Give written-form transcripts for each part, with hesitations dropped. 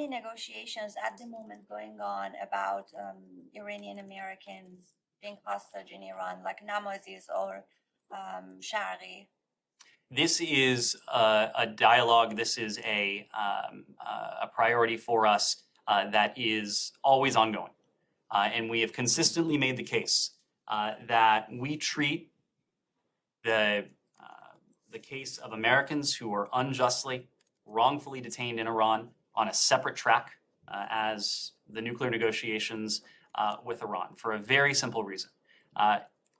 many negotiations at the moment going on about Iranian Americans being hostage in Iran, like Namazis or Shari? This is a dialogue. This is a priority for us that is always ongoing. And we have consistently made the case that we treat the case of Americans who were unjustly, wrongfully detained in Iran on a separate track as the nuclear negotiations with Iran for a very simple reason.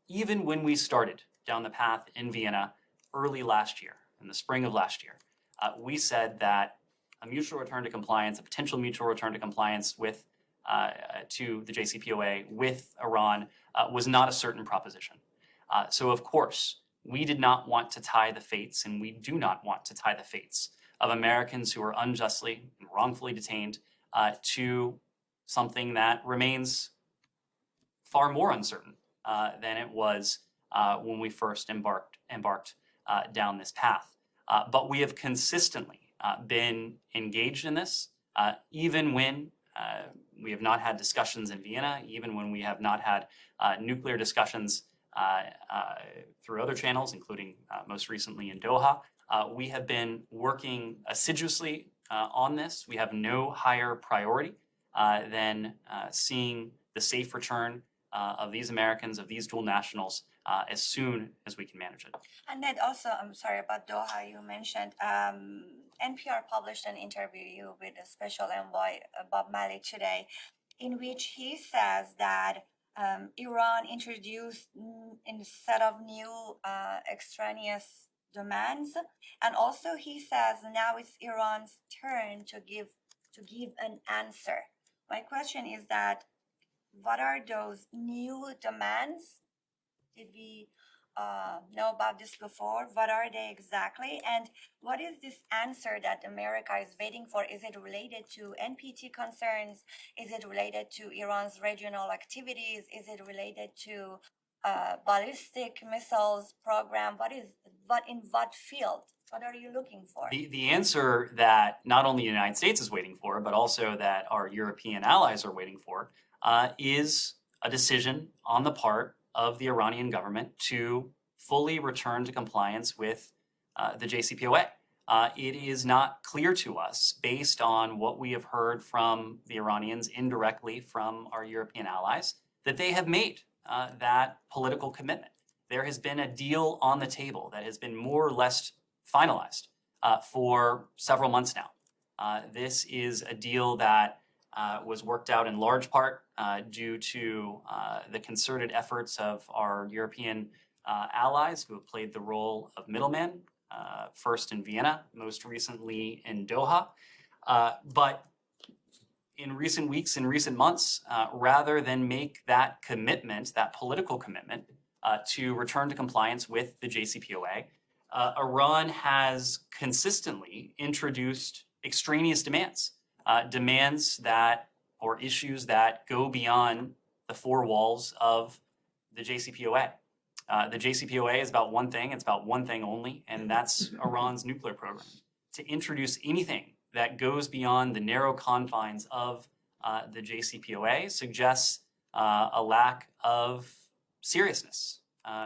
Even when we started down the path in Vienna early last year, in the spring of last year, we said that a mutual return to compliance, a potential mutual return to compliance with to the JCPOA with Iran was not a certain proposition. So of course, we did not want to tie the fates, and we do not want to tie the fates of Americans who are unjustly and wrongfully detained to something that remains far more uncertain than it was when we first embarked down this path. But we have consistently been engaged in this, even when we have not had discussions in Vienna, even when we have not had nuclear discussions through other channels, including most recently in Doha. We have been working assiduously on this. We have no higher priority than seeing the safe return of these Americans, of these dual nationals, as soon as we can manage it. And Ned, also, I'm sorry about Doha, you mentioned NPR published an interview with a special envoy, Bob Malley, today, in which he says that Iran introduced a set of new extraneous demands, and also he says now it's Iran's turn to give an answer. My question is that what are those new demands? Did we know about this before? What are they exactly? And what is this answer that America is waiting for? Is it related to NPT concerns? Is it related to Iran's regional activities? Is it related to ballistic missiles program? In what field? What are you looking for? The answer that not only the United States is waiting for, but also that our European allies are waiting for, is a decision on the part of the Iranian government to fully return to compliance with the JCPOA. It is not clear to us, based on what we have heard from the Iranians indirectly from our European allies, that they have made that political commitment. There has been a deal on the table that has been more or less finalized for several months now. This is a deal that was worked out in large part due to the concerted efforts of our European allies who have played the role of middlemen, first in Vienna, most recently in Doha. But in recent weeks, in recent months, rather than make that commitment, that political commitment, to return to compliance with the JCPOA, Iran has consistently introduced extraneous demands. Demands that, or issues that go beyond the four walls of the JCPOA. The JCPOA is about one thing, it's about one thing only, and that's Iran's nuclear program. To introduce anything that goes beyond the narrow confines of the JCPOA suggests a lack of seriousness,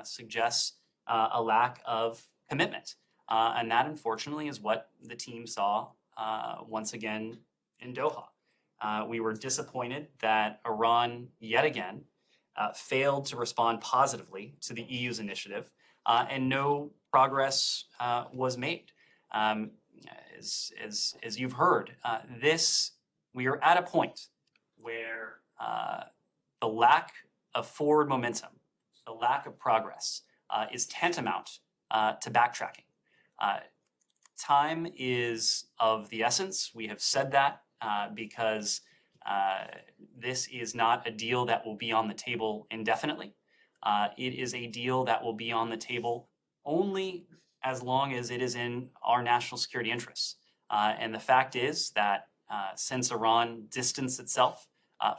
suggests a lack of commitment. And that, unfortunately, is what the team saw once again in Doha. We were disappointed that Iran, yet again, failed to respond positively to the EU's initiative, and no progress was made. As you've heard, we are at a point where the lack of forward momentum, the lack of progress, is tantamount to backtracking. Time is of the essence. We have said that because this is not a deal that will be on the table indefinitely. It is a deal that will be on the table only as long as it is in our national security interests. And the fact is that since Iran distanced itself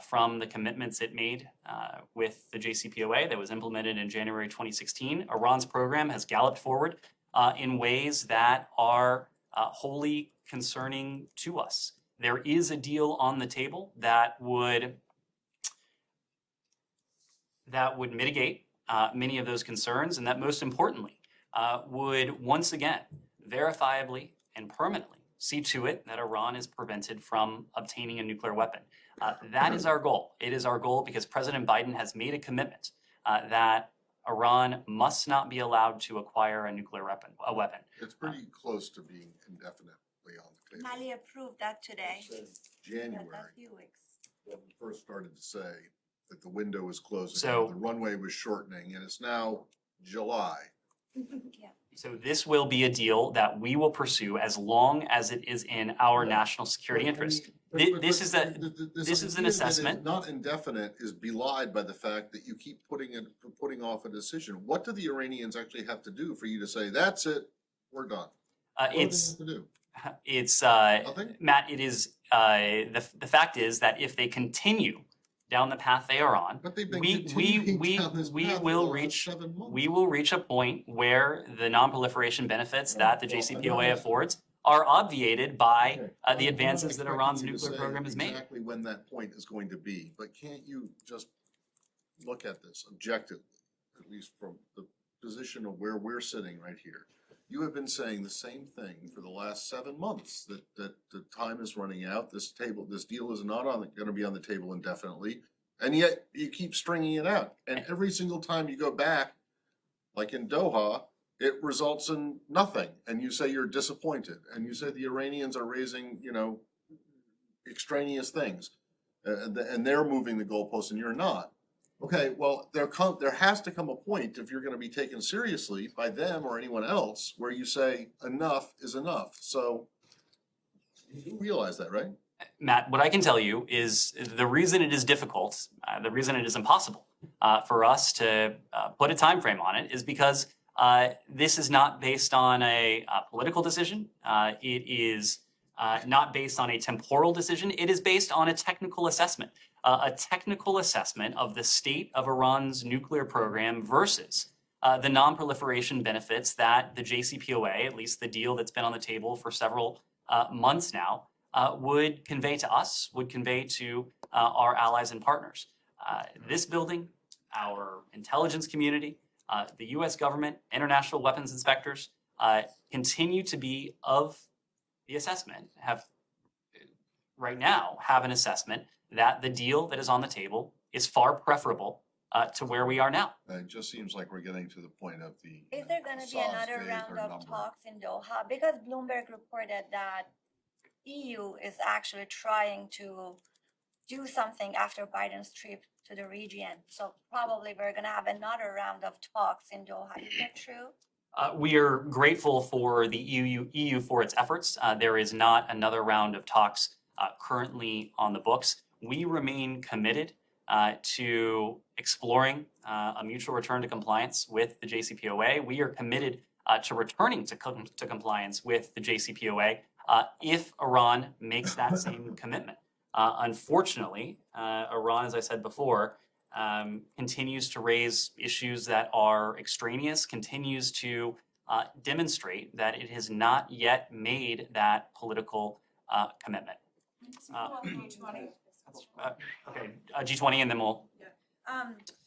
from the commitments it made with the JCPOA that was implemented in January 2016, Iran's program has galloped forward in ways that are wholly concerning to us. there is a deal on the table that would mitigate many of those concerns, and that most importantly would once again verifiably and permanently see to it that Iran is prevented from obtaining a nuclear weapon. That is our goal. It is our goal because President Biden has made a commitment that Iran must not be allowed to acquire a nuclear weapon. It's pretty close to being indefinitely on the table. Mali approved that today. January, A few weeks. when we first started to say that the window was closing, So- the runway was shortening, and it's now July. Yeah. So this will be a deal that we will pursue as long as it is in our national security interest. This is an idea that assessment. it's not indefinite is belied by the fact that you keep putting off a decision. What do the Iranians actually have to do for you to say, that's it, we're done? What do they have to do? It's Nothing? Matt. It is the fact is that if they continue down the path they are on, But they've been we continuing down this path for will the last reach 7 months. we will reach a point where the non-proliferation benefits that the Well, JCPOA affords are obviated by Okay. the I'm advances not that Iran's expecting you to nuclear say program has made. exactly when that point is going to be, but can't you just look at this objectively, at least from the position of where we're sitting right here? You have been saying the same thing for the last 7 months, that the time is running out, this deal is not gonna be on the table indefinitely, and yet you keep stringing it out. And every single time you go back, like in Doha, it results in nothing, and you say you're disappointed, and you say the Iranians are raising, extraneous things, and they're moving the goalposts and you're not. Okay, well, there has to come a point, if you're gonna be taken seriously by them or anyone else, where you say enough is enough. So you realize that, right? Matt, what I can tell you is the reason it is difficult, the reason it is impossible for us to put a time frame on it is because this is not based on a political decision. It is not based on a temporal decision. It is based on a technical assessment of the state of Iran's nuclear program versus the non-proliferation benefits that the JCPOA, at least the deal that's been on the table for several months now, would convey to us, would convey to our allies and partners. This building, our intelligence community, the US government, international weapons inspectors continue to be of the assessment, right now have an assessment that the deal that is on the table is far preferable to where we are now. It just seems like we're getting to the point of the. Is there gonna be another round of talks in Doha? Because Bloomberg reported that EU is actually trying to do something after Biden's trip to the region. So probably we're gonna have another round of talks in Doha. Is that true? We are grateful for the EU for its efforts. There is not another round of talks currently on the books. We remain committed to exploring a mutual return to compliance with the JCPOA. We are committed to returning to compliance with the JCPOA if Iran makes that same commitment. Unfortunately, Iran, as I said before, continues to raise issues that are extraneous, continues to demonstrate that it has not yet made that political commitment. G20. Okay, G20, and then we'll.